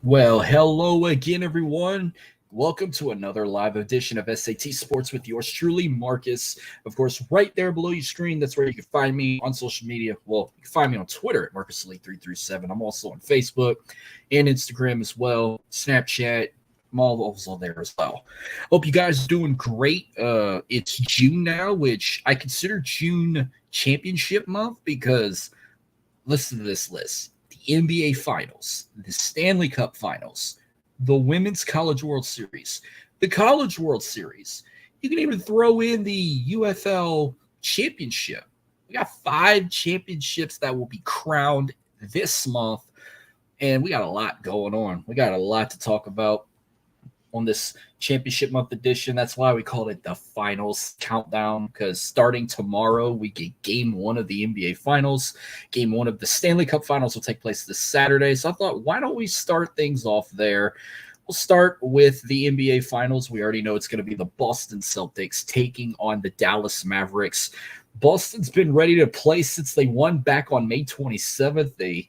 Well, hello again, everyone. Welcome to another live edition of SAT Sports with yours truly, Marcus. Of course, right there below your screen, that's where you can find me on social media. Well, you can find me on Twitter at MarcusElite337. I'm also on Facebook and Instagram as well, Snapchat. I'm also there as well. Hope you guys are doing great. It's June now, which I consider June championship month because listen to this list: the NBA Finals, the Stanley Cup Finals, the Women's College World Series, the College World Series. You can even throw in the USFL Championship. We got 5 championships that will be crowned this month, and we got a lot going on. We got a lot to talk about on this championship month edition. That's why we called it the finals countdown, because starting tomorrow, we get game one of the NBA Finals. Game one of the Stanley Cup Finals will take place this Saturday. So I thought, why don't we start things off there? We'll start with the NBA Finals. We already know it's going to be the Boston Celtics taking on the Dallas Mavericks. Boston's been ready to play since they won back on May 27th. They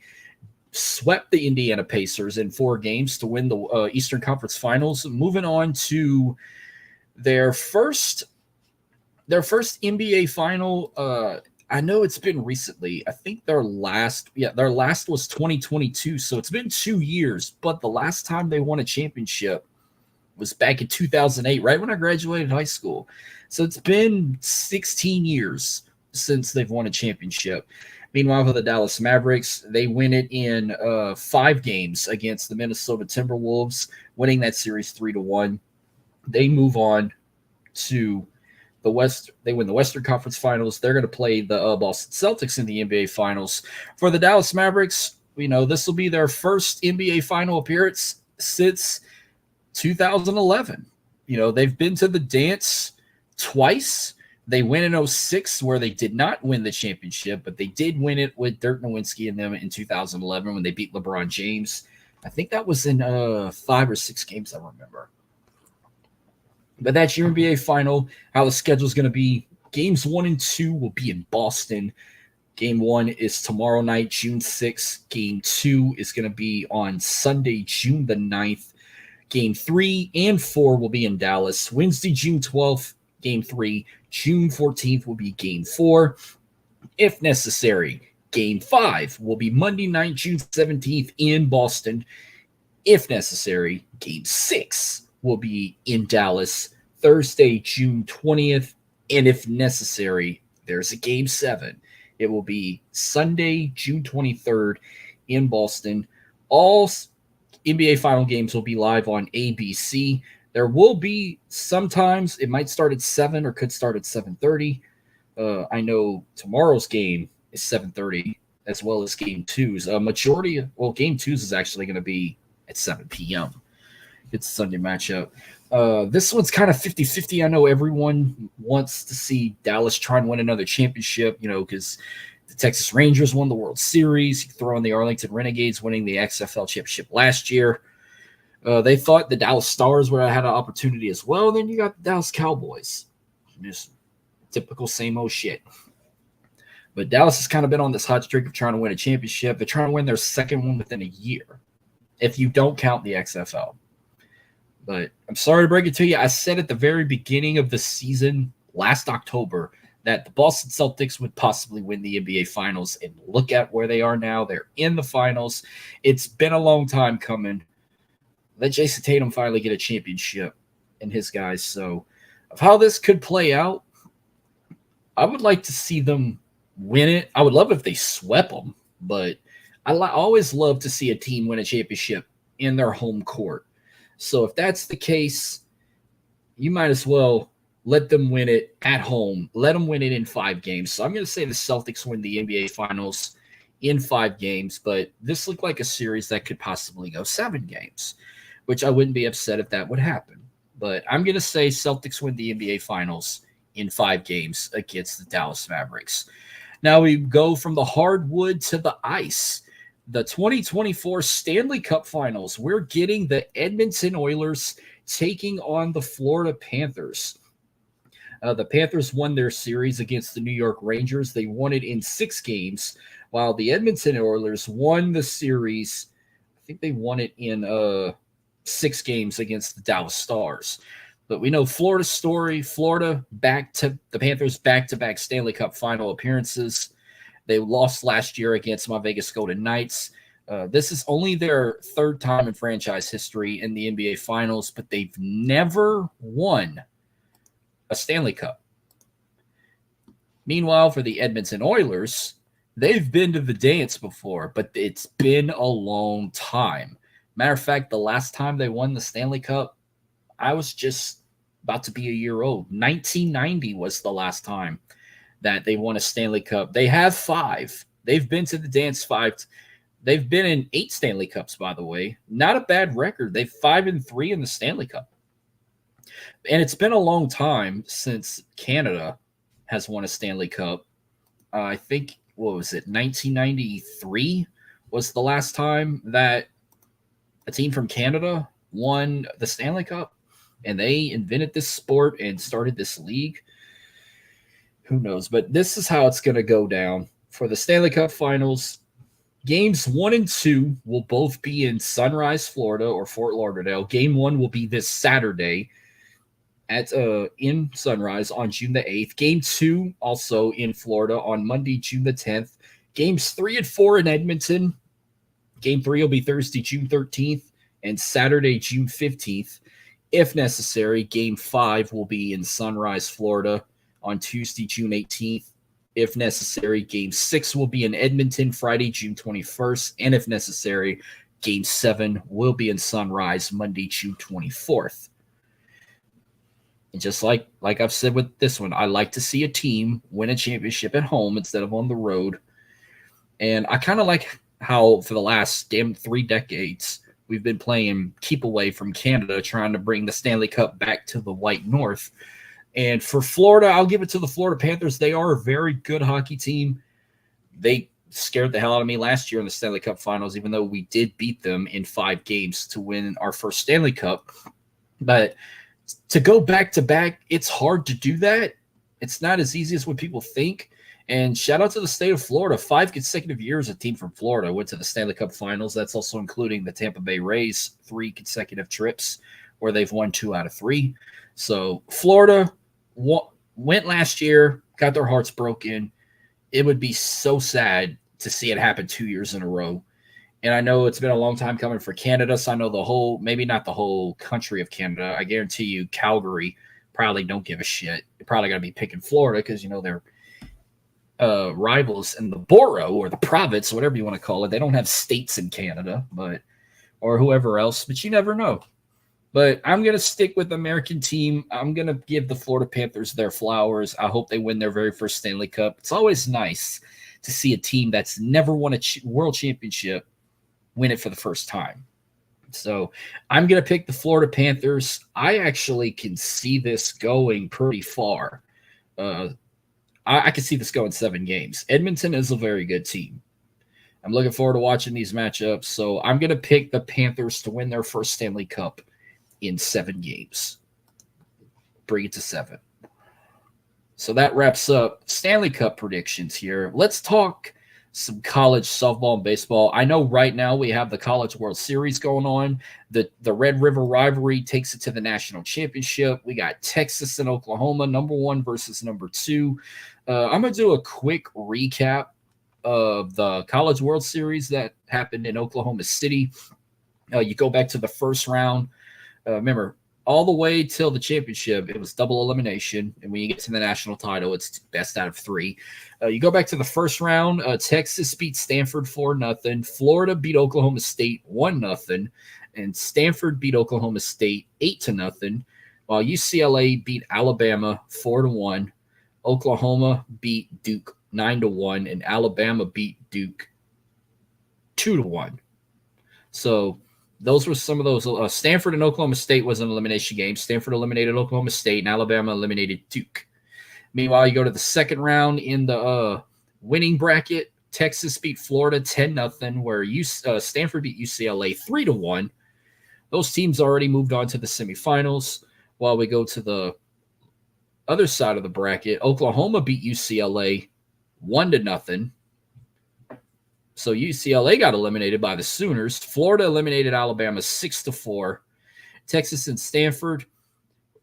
swept the Indiana Pacers in 4 games to win the Eastern Conference Finals. Moving on to their first NBA final. I know it's been recently. I think their last was 2022. So it's been 2 years. But the last time they won a championship was back in 2008, right when I graduated high school. So it's been 16 years since they've won a championship. Meanwhile, for the Dallas Mavericks, they win it in 5 games against the Minnesota Timberwolves, winning that series 3-1. They move on to the West. They win the Western Conference Finals. They're going to play the Boston Celtics in the NBA Finals. For the Dallas Mavericks, this will be their first NBA final appearance since 2011. They've been to the dance twice. They win in 2006, where they did not win the championship, but they did win it with Dirk Nowitzki and them in 2011 when they beat LeBron James. I think that was in 5 or 6 games, I remember. But that's your NBA final. How the schedule is going to be: games 1 and 2 will be in Boston. Game 1 is tomorrow night, June 6th. Game 2 is going to be on Sunday, June the 9th. Game 3 and 4 will be in Dallas. Wednesday, June 12th, Game 3. June 14th will be Game 4. If necessary, Game 5 will be Monday night, June 17th in Boston. If necessary, Game 6 will be in Dallas Thursday, June 20th. And if necessary, there's a Game 7. It will be Sunday, June 23rd in Boston. All NBA final games will be live on ABC. There will be sometimes it might start at 7 or could start at 7:30. I know tomorrow's game is 7:30 as well as game 2's. Game 2's is actually going to be at 7 p.m. It's a Sunday matchup. This one's kind of 50-50. I know everyone wants to see Dallas try and win another championship, because the Texas Rangers won the World Series. You throw in the Arlington Renegades winning the XFL Championship last year. They thought the Dallas Stars would have had an opportunity as well. Then you got the Dallas Cowboys. Just typical same old shit. But Dallas has kind of been on this hot streak of trying to win a championship. They're trying to win their second one within a year, if you don't count the XFL. But I'm sorry to break it to you. I said at the very beginning of the season, last October, that the Boston Celtics would possibly win the NBA Finals. And look at where they are now. They're in the finals. It's been a long time coming. Let Jason Tatum finally get a championship and his guys. So of how this could play out, I would like to see them win it. I would love if they swept them, but I always love to see a team win a championship in their home court. So if that's the case, you might as well let them win it at home. Let them win it in 5 games. So I'm going to say the Celtics win the NBA Finals in 5 games, but this looked like a series that could possibly go 7 games, which I wouldn't be upset if that would happen. But I'm going to say Celtics win the NBA Finals in 5 games against the Dallas Mavericks. Now we go from the hardwood to the ice. The 2024 Stanley Cup Finals. We're getting the Edmonton Oilers taking on the Florida Panthers. The Panthers won their series against the New York Rangers. They won it in 6 games, while the Edmonton Oilers won the series. I think they won it in 6 games against the Dallas Stars. But we know Florida's story. Florida the Panthers back-to-back Stanley Cup final appearances. They lost last year against my Vegas Golden Knights. This is only their 3rd time in franchise history in the NBA Finals, but they've never won a Stanley Cup. Meanwhile, for the Edmonton Oilers, they've been to the dance before, but it's been a long time. Matter of fact, the last time they won the Stanley Cup, I was just about to be a year old. 1990 was the last time that they won a Stanley Cup. They have 5. They've been to the dance 5. They've been in 8 Stanley Cups, by the way. Not a bad record. They've 5-3 in the Stanley Cup. And it's been a long time since Canada has won a Stanley Cup. I think, what was it, 1993 was the last time that a team from Canada won the Stanley Cup. And they invented this sport and started this league. Who knows? But this is how it's going to go down. For the Stanley Cup Finals, Games 1 and 2 will both be in Sunrise, Florida, or Fort Lauderdale. Game 1 will be this Saturday in Sunrise on June the 8th. Game 2 also in Florida on Monday, June the 10th. Games 3 and 4 in Edmonton. Game 3 will be Thursday, June 13th, and Saturday, June 15th. If necessary, Game 5 will be in Sunrise, Florida on Tuesday, June 18th. If necessary, Game 6 will be in Edmonton Friday, June 21st. And if necessary, Game 7 will be in Sunrise Monday, June 24th. And just like I've said with this one, I like to see a team win a championship at home instead of on the road. And I kind of like how for the last 3 decades, we've been playing keep away from Canada, trying to bring the Stanley Cup back to the White North. And for Florida, I'll give it to the Florida Panthers. They are a very good hockey team. They scared the hell out of me last year in the Stanley Cup Finals, even though we did beat them in 5 games to win our first Stanley Cup. But to go back-to-back, it's hard to do that. It's not as easy as what people think. And shout out to the state of Florida. 5 consecutive years a team from Florida went to the Stanley Cup Finals. That's also including the Tampa Bay Rays, 3 consecutive trips where they've won 2 out of 3. So Florida went last year, got their hearts broken. It would be so sad to see it happen 2 years in a row. And I know it's been a long time coming for Canada, so I know maybe not the whole country of Canada. I guarantee you Calgary probably don't give a shit. You're probably going to be picking Florida because, they're rivals in the borough or the province, whatever you want to call it. They don't have states in Canada, or whoever else, but you never know. But I'm going to stick with the American team. I'm going to give the Florida Panthers their flowers. I hope they win their very first Stanley Cup. It's always nice to see a team that's never won a world championship win it for the first time. So I'm going to pick the Florida Panthers. I actually can see this going pretty far. I can see this going 7 games. Edmonton is a very good team. I'm looking forward to watching these matchups. So I'm going to pick the Panthers to win their first Stanley Cup in 7 games. Bring it to 7. So that wraps up Stanley Cup predictions here. Let's talk some college softball and baseball. I know right now we have the College World Series going on. The Red River rivalry takes it to the national championship. We got Texas and Oklahoma, number 1 versus number 2. I'm going to do a quick recap of the College World Series that happened in Oklahoma City. You go back to the first round. Remember, all the way till the championship, it was double elimination. And when you get to the national title, it's best out of 3. You go back to the first round. Texas beat Stanford 4-0. Florida beat Oklahoma State 1-0. And Stanford beat Oklahoma State 8-0. While UCLA beat Alabama 4-1. Oklahoma beat Duke 9-1. And Alabama beat Duke 2-1. So those were some of those. Stanford and Oklahoma State was an elimination game. Stanford eliminated Oklahoma State, and Alabama eliminated Duke. Meanwhile, you go to the second round in the winning bracket. Texas beat Florida 10-0, where Stanford beat UCLA 3-1. Those teams already moved on to the semifinals. While we go to the other side of the bracket, Oklahoma beat UCLA 1-0. So UCLA got eliminated by the Sooners. Florida eliminated Alabama 6-4. Texas and Stanford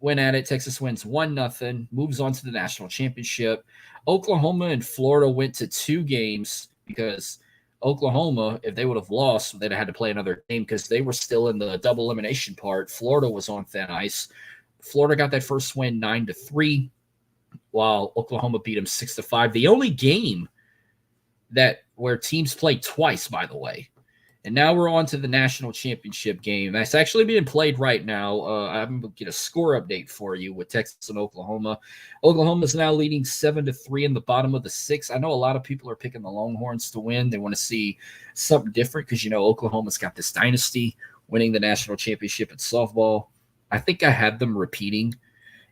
went at it. Texas wins 1-0, moves on to the national championship. Oklahoma and Florida went to 2 games because Oklahoma, if they would have lost, they'd have had to play another game because they were still in the double elimination part. Florida was on thin ice. Florida got that first win 9-3, while Oklahoma beat them 6-5. The only game where teams played twice, by the way. And now we're on to the national championship game. That's actually being played right now. I'm going to get a score update for you with Texas and Oklahoma. Oklahoma is now leading 7-3 in the bottom of the 6th. I know a lot of people are picking the Longhorns to win. They want to see something different because, Oklahoma's got this dynasty winning the national championship in softball. I think I had them repeating.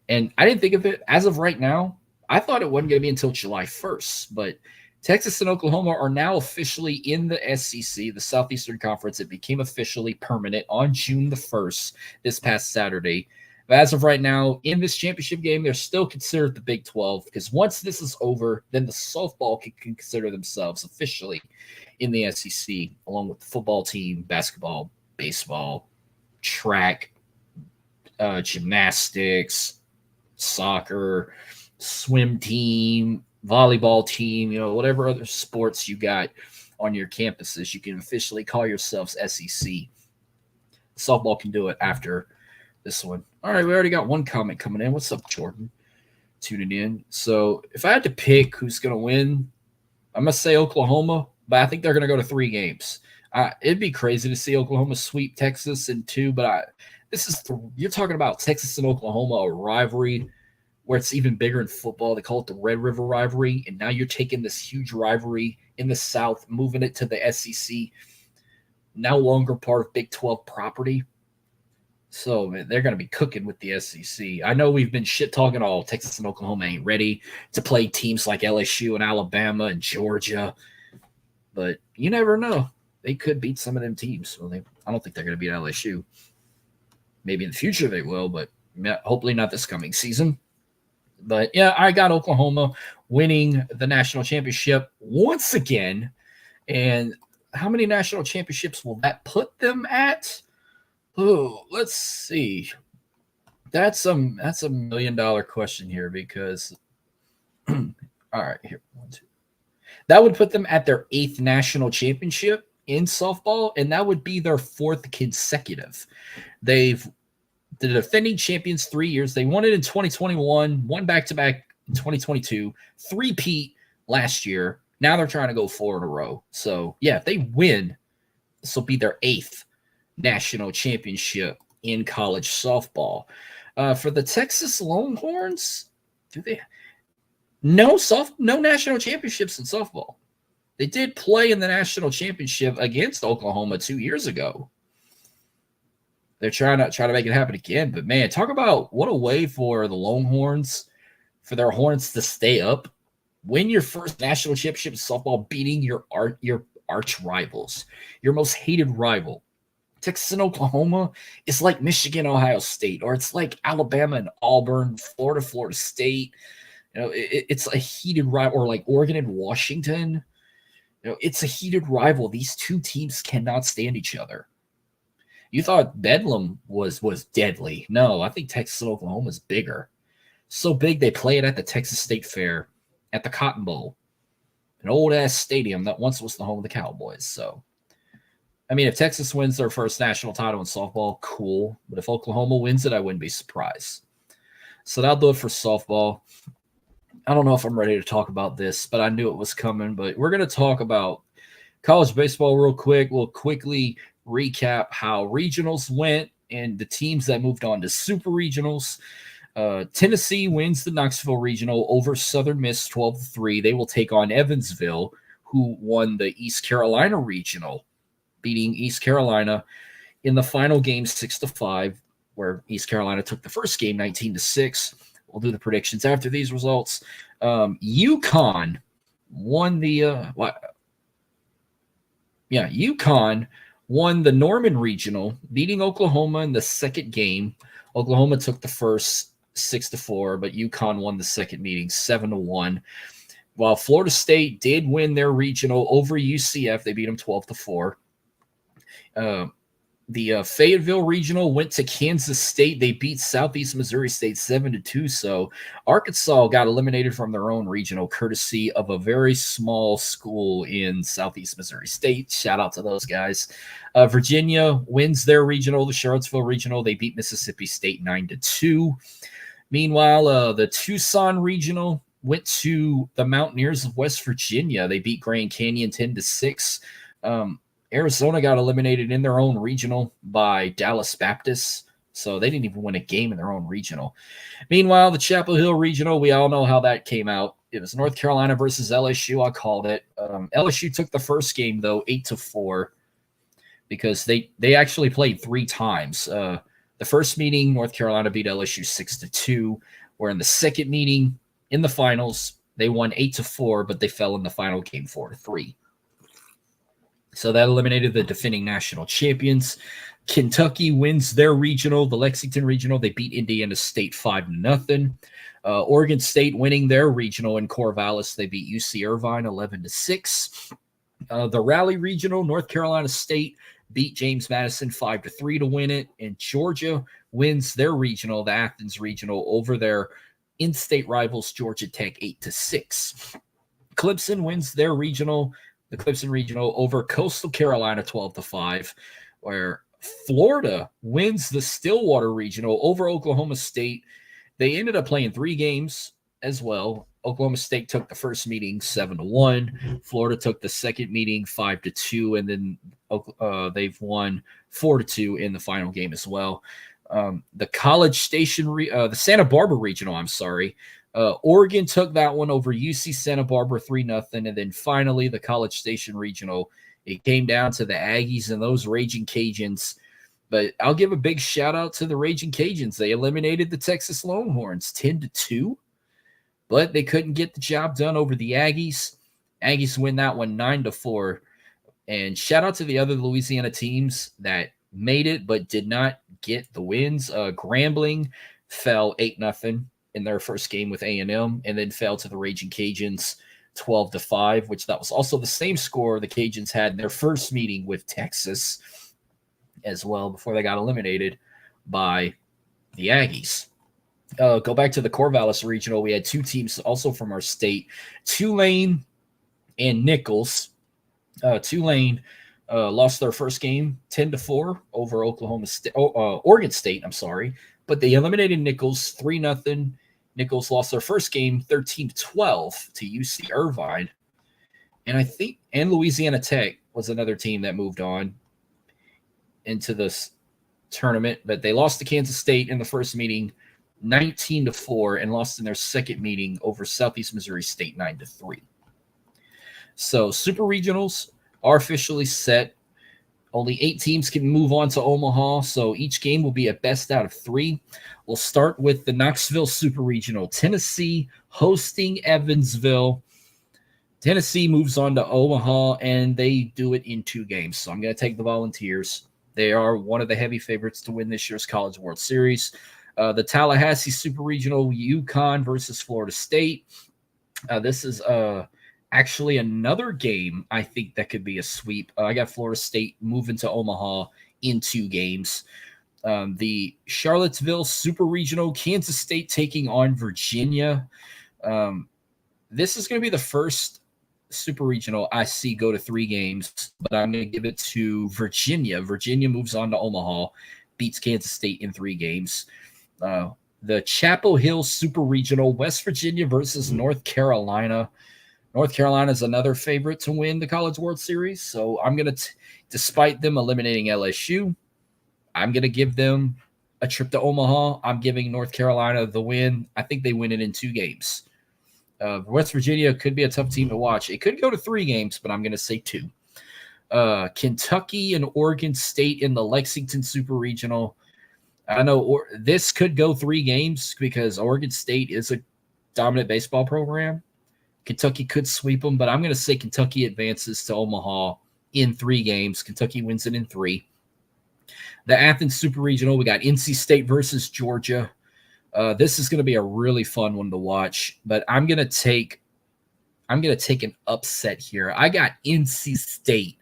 And I didn't think of it as of right now. I thought it wasn't going to be until July 1st, but Texas and Oklahoma are now officially in the SEC, the Southeastern Conference. It became officially permanent on June the 1st, this past Saturday. But as of right now, in this championship game, they're still considered the Big 12 because once this is over, then the softball can consider themselves officially in the SEC, along with the football team, basketball, baseball, track, gymnastics, soccer, swim team, volleyball team, whatever other sports you got on your campuses, you can officially call yourselves SEC. Softball can do it after this one. All right, we already got one comment coming in. What's up, Jordan? Tuning in. So if I had to pick who's going to win, I'm going to say Oklahoma, but I think they're going to go to 3 games. It'd be crazy to see Oklahoma sweep Texas in 2, but you're talking about Texas and Oklahoma, a rivalry where it's even bigger in football. They call it the Red River rivalry, and now you're taking this huge rivalry in the South, moving it to the SEC, no longer part of Big 12 property. So man, they're going to be cooking with the SEC. I know we've been shit-talking all Texas and Oklahoma ain't ready to play teams like LSU and Alabama and Georgia, but you never know. They could beat some of them teams. Well, I don't think they're going to beat LSU. Maybe in the future they will, but hopefully not this coming season. But, yeah, I got Oklahoma winning the national championship once again. And how many national championships will that put them at? Oh, let's see. That's a $1 million question here because all right, here. 1, 2. That would put them at their 8th national championship in softball, and that would be their 4th consecutive. They've the defending champions 3 years. They won it in 2021, won back-to-back in 2022, 3-peat last year. Now they're trying to go 4 in a row. So, yeah, if they win, this will be their 8th national championship in college softball. For the Texas Longhorns, no national championships in softball. They did play in the national championship against Oklahoma 2 years ago. They're trying to make it happen again. But, man, talk about what a way for the Longhorns, for their horns to stay up. Win your first national championship in softball, beating your arch rivals, your most hated rival. Texas and Oklahoma is like Michigan, Ohio State, or it's like Alabama and Auburn, Florida State. It's a heated rival, or like Oregon and Washington. It's a heated rival. These two teams cannot stand each other. You thought Bedlam was deadly. No, I think Texas and Oklahoma is bigger. So big they play it at the Texas State Fair, at the Cotton Bowl, an old-ass stadium that once was the home of the Cowboys. So, I mean, if Texas wins their first national title in softball, cool. But if Oklahoma wins it, I wouldn't be surprised. So that'll do it for softball. I don't know if I'm ready to talk about this, but I knew it was coming. But we're going to talk about college baseball real quick. We'll quickly recap how regionals went and the teams that moved on to super regionals. Tennessee wins the Knoxville Regional over Southern Miss 12-3. They will take on Evansville, who won the East Carolina Regional, beating East Carolina in the final game 6-5, where East Carolina took the first game 19-6. We'll do the predictions after these results. UConn won UConn won the Norman Regional, beating Oklahoma in the second game. Oklahoma took the first 6-4, but UConn won the second meeting 7-1. while Florida State did win their regional over UCF, they beat them 12-4. The Fayetteville Regional went to Kansas State. They beat Southeast Missouri State 7-2. So Arkansas got eliminated from their own regional, courtesy of a very small school in Southeast Missouri State. Shout out to those guys. Virginia wins their regional, the Charlottesville Regional. They beat Mississippi State 9-2. Meanwhile, the Tucson Regional went to the Mountaineers of West Virginia. They beat Grand Canyon 10-6. Arizona got eliminated in their own regional by Dallas Baptist, so they didn't even win a game in their own regional. Meanwhile, the Chapel Hill Regional, we all know how that came out. It was North Carolina versus LSU. I called it. LSU took the first game, though, 8-4, because they actually played 3 times. The first meeting, North Carolina beat LSU 6-2, where in the second meeting in the finals, they won 8-4, but they fell in the final game 4-3. So that eliminated the defending national champions. Kentucky wins their regional, the Lexington Regional. They beat Indiana State 5-0. Oregon State winning their regional in Corvallis. They beat UC Irvine 11-6. The Raleigh Regional, North Carolina State beat James Madison 5-3 to win it. And Georgia wins their regional, the Athens Regional, over their in-state rivals, Georgia Tech 8-6. Clemson wins their regional, the Clemson Regional, over Coastal Carolina 12-5, where Florida wins the Stillwater Regional over Oklahoma State. They ended up playing 3 games as well. Oklahoma State took the first meeting 7-1. Florida took the second meeting 5-2, and then they've won 4-2 in the final game as well. The College Station, the Santa Barbara Regional, Oregon took that one over UC Santa Barbara 3-0. And then finally, the College Station Regional, it came down to the Aggies and those Raging Cajuns. But I'll give a big shout out to the Raging Cajuns. They eliminated the Texas Longhorns 10-2, but they couldn't get the job done over the Aggies. Aggies win that one 9-4. And shout out to the other Louisiana teams that made it but did not get the wins. Grambling fell 8-0. in their first game with A&M, and then fell to the Raging Cajuns 12-5, which that was also the same score the Cajuns had in their first meeting with Texas as well before they got eliminated by the Aggies. Go back to the Corvallis Regional. We had 2 teams also from our state, Tulane and Nichols. Tulane lost their first game 10-4 over Oregon State, but they eliminated Nichols 3-0. Nichols lost their first game 13-12 to UC Irvine. And Louisiana Tech was another team that moved on into this tournament, but they lost to Kansas State in the first meeting 19-4 and lost in their second meeting over Southeast Missouri State 9-3. So super regionals are officially set. Only 8 teams can move on to Omaha, so each game will be a best out of 3. We'll start with the Knoxville Super Regional. Tennessee hosting Evansville. Tennessee moves on to Omaha, and they do it in 2 games. So I'm going to take the Volunteers. They are one of the heavy favorites to win this year's College World Series. The Tallahassee Super Regional, UConn versus Florida State. This is actually another game I think that could be a sweep. I got Florida State moving to Omaha in 2 games. The Charlottesville Super Regional, Kansas State taking on Virginia. This is going to be the first Super Regional I see go to 3 games, but I'm going to give it to Virginia. Virginia moves on to Omaha, beats Kansas State in 3 games. The Chapel Hill Super Regional, West Virginia versus North Carolina. North Carolina is another favorite to win the College World Series, so I'm going to, despite them eliminating LSU, I'm going to give them a trip to Omaha. I'm giving North Carolina the win. I think they win it in 2 games. West Virginia could be a tough team to watch. It could go to 3 games, but I'm going to say 2. Kentucky and Oregon State in the Lexington Super Regional. I know this could go 3 games because Oregon State is a dominant baseball program. Kentucky could sweep them, but I'm going to say Kentucky advances to Omaha in 3 games. Kentucky wins it in 3. The Athens Super Regional, we got NC State versus Georgia. This is going to be a really fun one to watch, but I'm going to take I'm going to take an upset here. I got NC State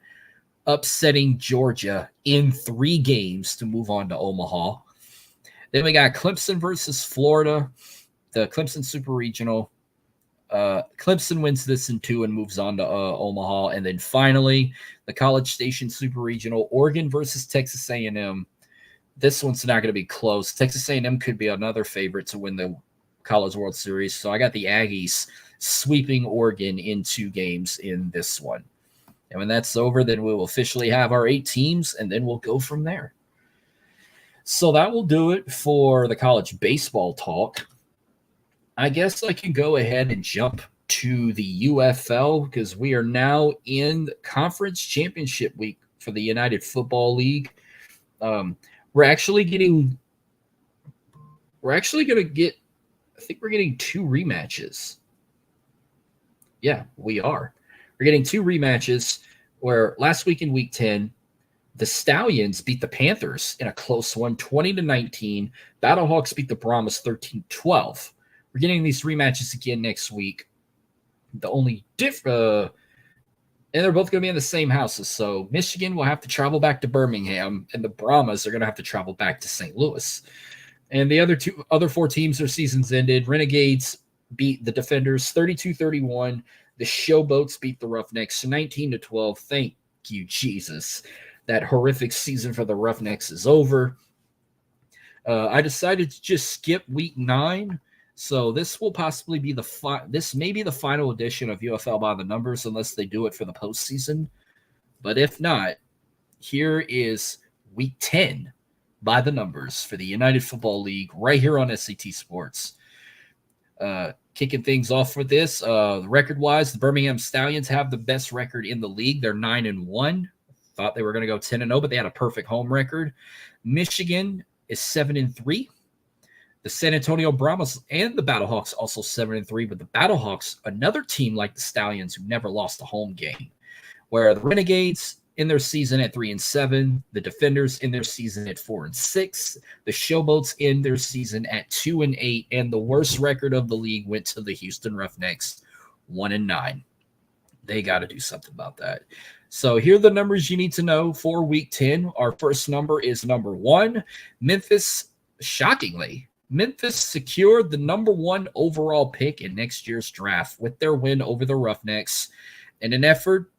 upsetting Georgia in 3 games to move on to Omaha. Then we got Clemson versus Florida, the Clemson Super Regional. Clemson wins this in 2 and moves on to Omaha. And then finally, the College Station Super Regional, Oregon versus Texas A&M. This one's not going to be close. Texas A&M could be another favorite to win the College World Series. So I got the Aggies sweeping Oregon in 2 games in this one. And when that's over, then we will officially have our 8 teams, and then we'll go from there. So that will do it for the college baseball talk. I guess I can go ahead and jump to the UFL because we are now in Conference Championship week for the United Football League. We're actually going to get, I think we're getting 2 rematches. Yeah, we are. We're getting 2 rematches where last week in week 10, the Stallions beat the Panthers in a close one, 20-19. Battlehawks beat the Brahmas 13-12. We're getting these rematches again next week. The only and they're both going to be in the same houses. So Michigan will have to travel back to Birmingham, and the Brahmas are going to have to travel back to St. Louis. And the other 4 teams, their seasons ended. Renegades beat the Defenders 32-31. The Showboats beat the Roughnecks 19-12. Thank you, Jesus. That horrific season for the Roughnecks is over. I decided to just skip week 9. So this will possibly be this may be the final edition of UFL by the numbers unless they do it for the postseason. But if not, here is week 10 by the numbers for the United Football League right here on SAT Sports. Kicking things off with this, record-wise, the Birmingham Stallions have the best record in the league. They're 9-1. Thought they were going to go 10-0, but they had a perfect home record. Michigan is 7-3. The San Antonio Brahmas and the Battlehawks also 7-3, but the Battlehawks, another team like the Stallions who never lost a home game, where the Renegades in their season at 3-7, the Defenders in their season at 4-6, the Showboats in their season at 2-8, and the worst record of the league went to the Houston Roughnecks, 1-9. They got to do something about that. So here are the numbers you need to know for week 10. Our first number is number 1. Memphis, shockingly, Memphis secured the number 1 overall pick in next year's draft with their win over the Roughnecks. In an effort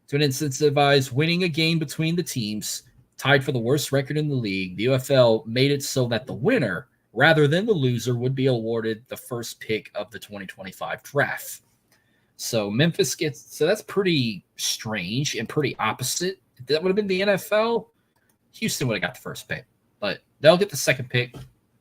to incentivize winning a game between the teams, tied for the worst record in the league, the UFL made it so that the winner, rather than the loser, would be awarded the first pick of the 2025 draft. So Memphis so that's pretty strange and pretty opposite. If that would have been the NFL, Houston would have got the first pick, but they'll get the second pick.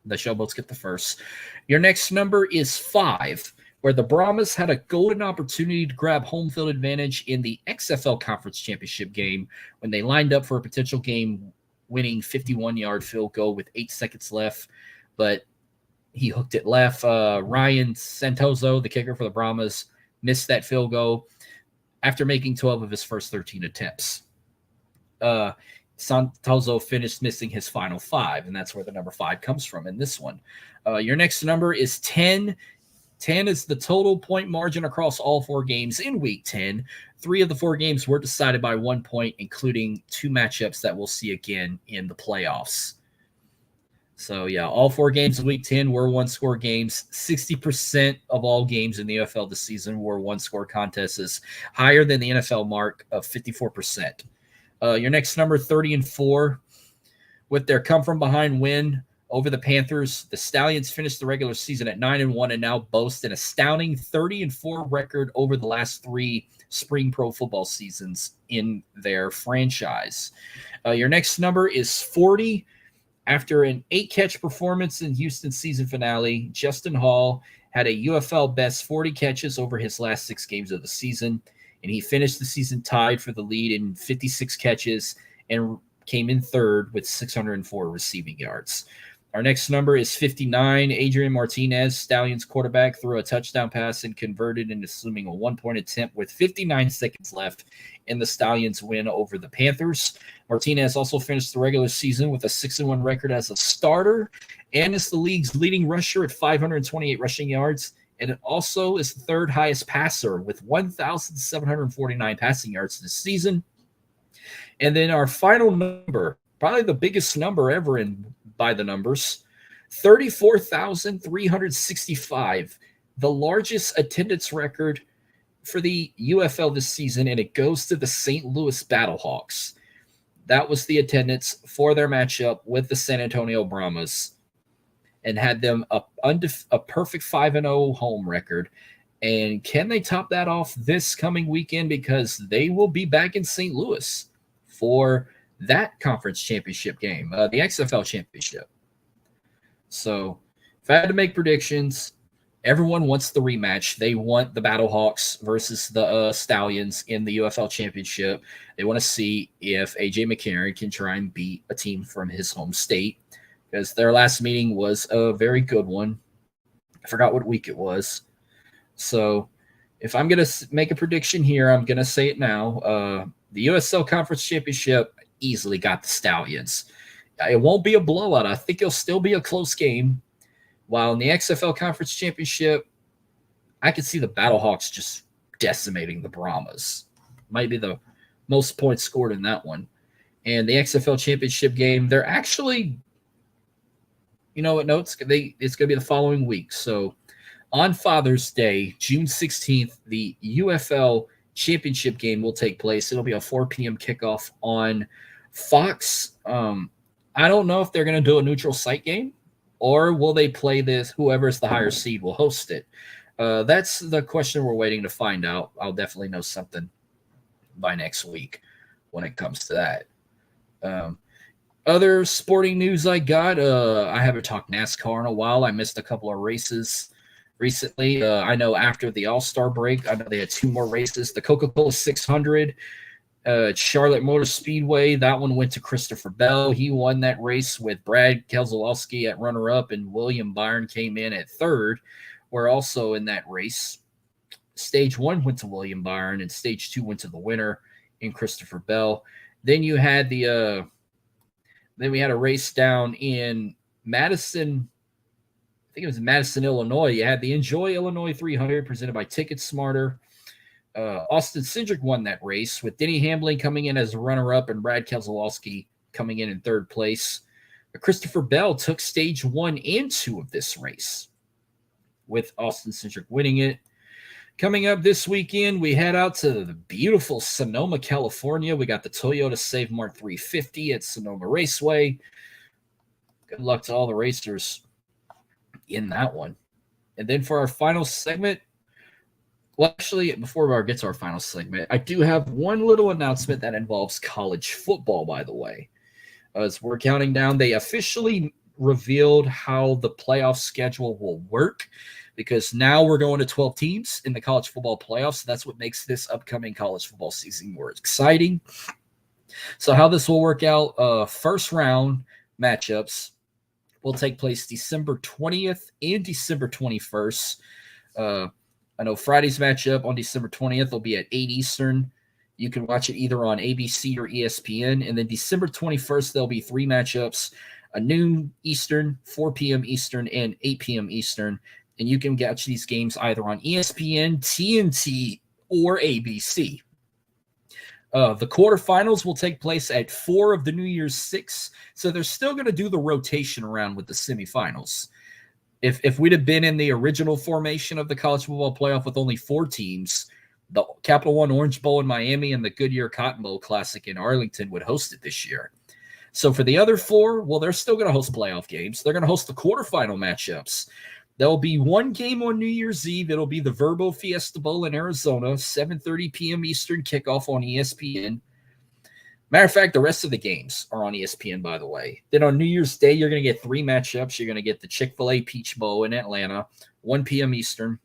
The Showboats get the first. Your next number is 5, where the Brahmas had a golden opportunity to grab home field advantage in the XFL Conference Championship game when they lined up for a potential game-winning 51-yard field goal with 8 seconds left, but he hooked it left. Ryan Santoso, the kicker for the Brahmas, missed that field goal after making 12 of his first 13 attempts. Santoso finished missing his final 5, and that's where the number 5 comes from in this one. Your next number is 10. 10 is the total point margin across all 4 games in week 10. 3 of the 4 games were decided by 1 point, including 2 matchups that we'll see again in the playoffs. So, yeah, all 4 games in week 10 were 1-score games. 60% of all games in the UFL this season were 1-score contests, higher than the NFL mark of 54%. Your next number, 30-4, with their come-from-behind win over the Panthers, the Stallions finished the regular season at 9-1 and now boast an astounding 30-4 record over the last 3 spring pro football seasons in their franchise. Your next number is 40. After an 8-catch performance in Houston's season finale, Justin Hall had a UFL best 40 catches over his last 6 games of the season, and he finished the season tied for the lead in 56 catches and came in third with 604 receiving yards. Our next number is 59. Adrian Martinez, Stallions quarterback, threw a touchdown pass and converted into assuming a 1-point attempt with 59 seconds left in the Stallions' win over the Panthers. Martinez also finished the regular season with a 6-1 record as a starter and is the league's leading rusher at 528 rushing yards and it also is the third highest passer with 1,749 passing yards this season. And then our final number, probably the biggest number ever in by the numbers, 34,365, the largest attendance record for the UFL this season, and it goes to the St. Louis Battlehawks. That was the attendance for their matchup with the San Antonio Brahmas, and had them a perfect 5-0 home record. And can they top that off this coming weekend? Because they will be back in St. Louis for that conference championship game, the XFL Championship. So if I had to make predictions, everyone wants the rematch. They want the Battlehawks versus the Stallions in the UFL Championship. They want to see if A.J. McCarron can try and beat a team from his home state, because their last meeting was a very good one. I forgot what week it was. So if I'm going to make a prediction here, I'm going to say it now. The USL Conference Championship easily got the Stallions. It won't be a blowout. I think it'll still be a close game. While in the XFL Conference Championship, I could see the Battlehawks just decimating the Brahmas. Might be the most points scored in that one. And the XFL Championship game, they're actually, you know what, no, it's going to be the following week. So on Father's Day, June 16th, the UFL Championship game will take place. It'll be a 4 p.m. kickoff on Fox. I don't know if they're going to do a neutral site game, or will they play this? Whoever's the higher seed will host it. That's the question we're waiting to find out. I'll definitely know something by next week when it comes to that. Other sporting news I got, I haven't talked NASCAR in a while. I missed a couple of races recently. I know after the All-Star break, I know they had 2 more races. The Coca-Cola 600, Charlotte Motor Speedway, that one went to Christopher Bell. He won that race with Brad Keselowski at runner-up, and William Byron came in at third. We're also in that race. Stage 1 went to William Byron, and Stage 2 went to the winner in Christopher Bell. Then you had then we had a race down in Madison. I think it was Madison, Illinois. You had the Enjoy Illinois 300 presented by Ticket Smarter. Austin Cindric won that race with Denny Hamlin coming in as a runner-up and Brad Keselowski coming in third place. Christopher Bell took stage 1 and 2 of this race, with Austin Cindric winning it. Coming up this weekend, we head out to the beautiful Sonoma, California. We got the Toyota Save Mart 350 at Sonoma Raceway. Good luck to all the racers in that one. And then for our final segment, well, actually, before we get to our final segment, I do have one little announcement that involves college football, by the way. As we're counting down, they officially revealed how the playoff schedule will work, because now we're going to 12 teams in the college football playoffs. So that's what makes this upcoming college football season more exciting. So how this will work out, first round matchups will take place December 20th and December 21st. I know Friday's matchup on December 20th will be at 8 Eastern. You can watch it either on ABC or ESPN. And then December 21st, there'll be 3 matchups, a noon Eastern, 4 p.m. Eastern, and 8 p.m. Eastern. And you can catch these games either on ESPN, TNT, or ABC. The quarterfinals will take place at 4 of the New Year's 6. So they're still going to do the rotation around with the semifinals. If we'd have been in the original formation of the college football playoff with only 4 teams, the Capital One Orange Bowl in Miami and the Goodyear Cotton Bowl Classic in Arlington would host it this year. So for the other 4, well, they're still going to host playoff games. They're going to host the quarterfinal matchups. There'll be one game on New Year's Eve. It'll be the Verbo Fiesta Bowl in Arizona, 7:30 p.m. Eastern kickoff on ESPN. Matter of fact, the rest of the games are on ESPN, by the way. Then on New Year's Day, you're going to get 3 matchups. You're going to get the Chick-fil-A Peach Bowl in Atlanta, 1 p.m. Eastern.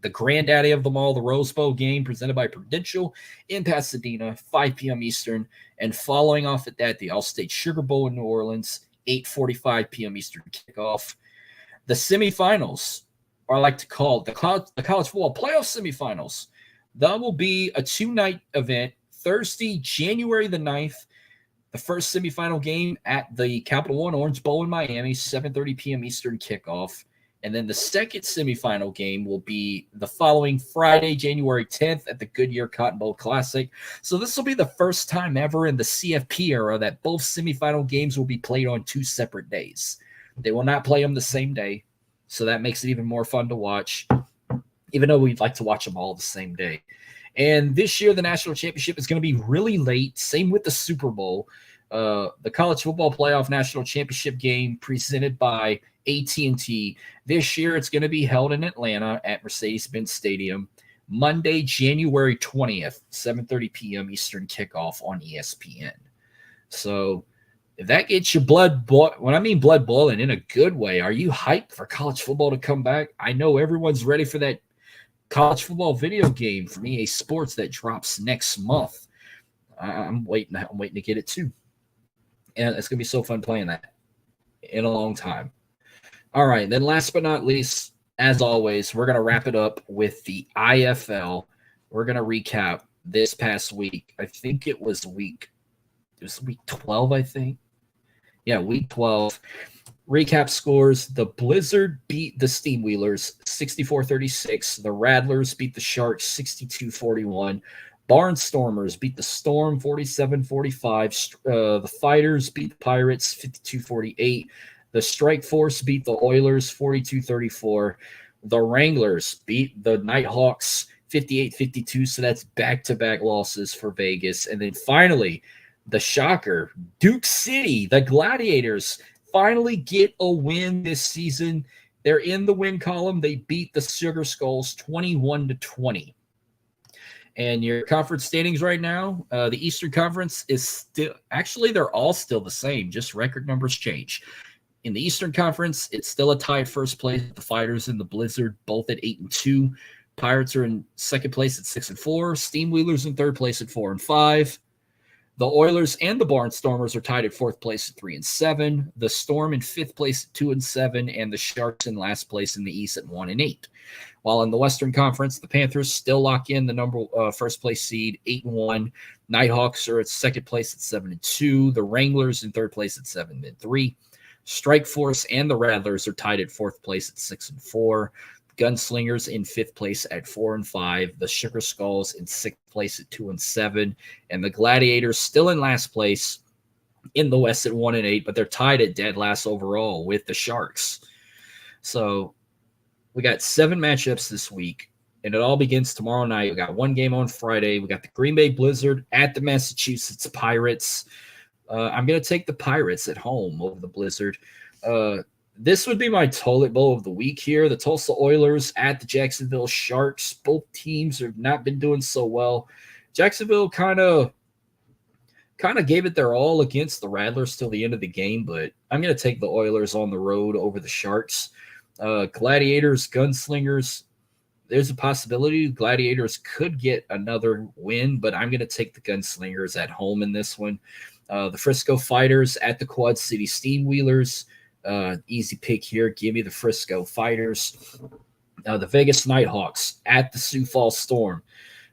The granddaddy of them all, the Rose Bowl game presented by Prudential in Pasadena, 5 p.m. Eastern. And following off at that, the All-State Sugar Bowl in New Orleans, 8:45 p.m. Eastern kickoff. The semifinals, or I like to call the college football playoff semifinals, that will be a 2-night event. Thursday, January the 9th, the first semifinal game at the Capital One Orange Bowl in Miami, 7:30 p.m. Eastern kickoff. And then the second semifinal game will be the following Friday, January 10th at the Goodyear Cotton Bowl Classic. So this will be the first time ever in the CFP era that both semifinal games will be played on 2 separate days. They will not play them the same day, so that makes it even more fun to watch, even though we'd like to watch them all the same day. And this year, the national championship is going to be really late. Same with the Super Bowl. The college football playoff national championship game presented by AT&T. This year, it's going to be held in Atlanta at Mercedes-Benz Stadium, Monday, January 20th, 7:30 p.m. Eastern kickoff on ESPN. So if that gets your blood boiling, when I mean blood boiling in a good way, are you hyped for college football to come back? I know everyone's ready for that college football video game from EA Sports that drops next month. I'm waiting to get it too. And it's going to be so fun playing that in a long time. All right, then last but not least, as always, we're going to wrap it up with the IFL. We're going to recap this past week. I think it was week 12, I think. Yeah, week 12. Recap scores. The Blizzard beat the Steamwheelers 64-36. The Rattlers beat the Sharks 62-41. Barnstormers beat the Storm 47-45. The Fighters beat the Pirates 52-48. The Strike Force beat the Oilers 42-34. The Wranglers beat the Nighthawks 58-52. So that's back-to-back losses for Vegas. And then finally, the shocker, Duke City, the Gladiators, finally get a win this season. They're in the win column. They beat the Sugar Skulls 21-20. And your conference standings right now, the Eastern Conference is still – actually, they're all still the same. Just record numbers change. In the Eastern Conference, it's still a tie at first place. The Fighters and the Blizzard both at 8-2. Pirates are in second place at 6-4. Steamwheelers in third place at 4-5. The Oilers and the Barnstormers are tied at fourth place at 3-7. The Storm in fifth place at 2-7, and the Sharks in last place in the East at 1-8. While in the Western Conference, the Panthers still lock in the first place seed 8-1. Nighthawks are at second place at 7-2. The Wranglers in third place at 7-3. Strike Force and the Rattlers are tied at fourth place at 6-4. Gunslingers in fifth place at 4-5. The Sugar Skulls in sixth place at 2-7. And the Gladiators still in last place in the West at 1-8, but they're tied at dead last overall with the Sharks. So we got 7 matchups this week, and it all begins tomorrow night. We got one game on Friday. We got the Green Bay Blizzard at the Massachusetts Pirates. I'm going to take the Pirates at home over the Blizzard. This would be my toilet bowl of the week here. The Tulsa Oilers at the Jacksonville Sharks. Both teams have not been doing so well. Jacksonville kind of gave it their all against the Rattlers till the end of the game, but I'm going to take the Oilers on the road over the Sharks. Gladiators, Gunslingers, there's a possibility Gladiators could get another win, but I'm going to take the Gunslingers at home in this one. The Frisco Fighters at the Quad City Steamwheelers. Easy pick here. Give me the Frisco Fighters. The Vegas Nighthawks at the Sioux Falls Storm.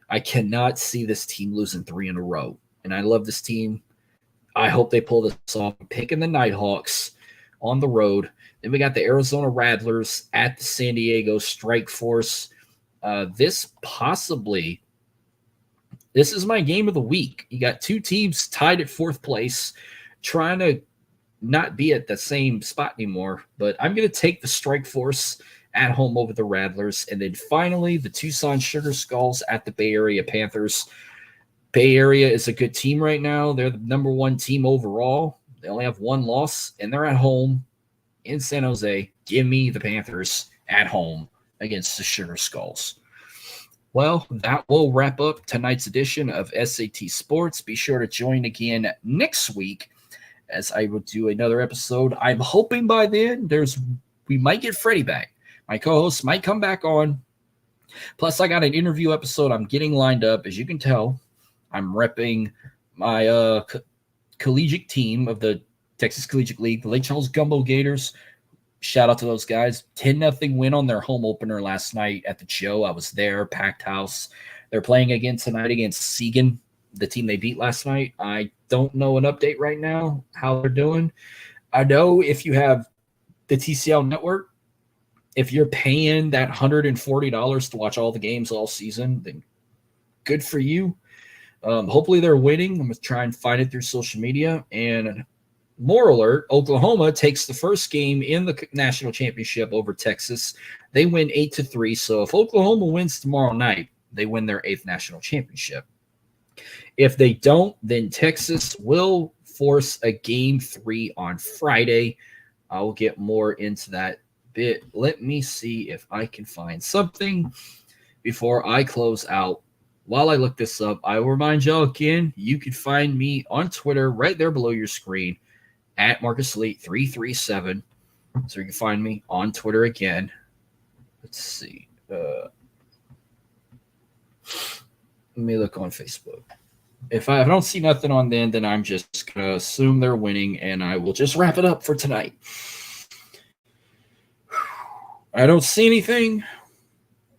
I cannot see this team losing 3 in a row, and I love this team. I hope they pull this off. I'm picking the Nighthawks on the road. Then we got the Arizona Rattlers at the San Diego Strike Force. This is my game of the week. You got 2 teams tied at fourth place, trying to not be at the same spot anymore, but I'm going to take the Strike Force at home over the Rattlers. And then finally, the Tucson Sugar Skulls at the Bay Area Panthers. Bay Area is a good team right now. They're the number 1 team overall. They only have 1 loss, and they're at home in San Jose. Give me the Panthers at home against the Sugar Skulls. Well, that will wrap up tonight's edition of SAT Sports. Be sure to join again next week as I will do another episode. I'm hoping by then we might get Freddie back. My co-host might come back on. Plus, I got an interview episode I'm getting lined up. As you can tell, I'm repping my collegiate team of the Texas Collegiate League, the Lake Charles Gumbo Gators. Shout out to those guys. 10-0 win on their home opener last night at the Joe. I was there, packed house. They're playing again tonight against Siegen, the team they beat last night. I don't know an update right now, how they're doing. I know if you have the TCL network, if you're paying that $140 to watch all the games all season, then good for you. Hopefully they're winning. I'm going to try and find it through social media. And more alert, Oklahoma takes the first game in the national championship over Texas. They win 8-3. So if Oklahoma wins tomorrow night, they win their 8th national championship. If they don't, then Texas will force a game 3 on Friday. I will get more into that bit. Let me see if I can find something before I close out. While I look this up, I will remind y'all again, you can find me on Twitter right there below your screen at MarcusLeet337. So you can find me on Twitter again. Let's see. Let me look on Facebook. If I don't see nothing on then I'm just going to assume they're winning, and I will just wrap it up for tonight. I don't see anything.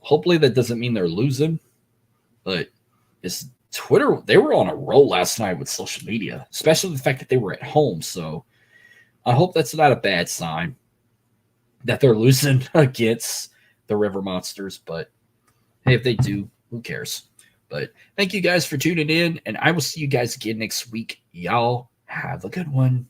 Hopefully that doesn't mean they're losing. But it's Twitter, they were on a roll last night with social media, especially the fact that they were at home. So I hope that's not a bad sign that they're losing against the River Monsters. But hey, if they do, who cares? But thank you guys for tuning in, and I will see you guys again next week. Y'all have a good one.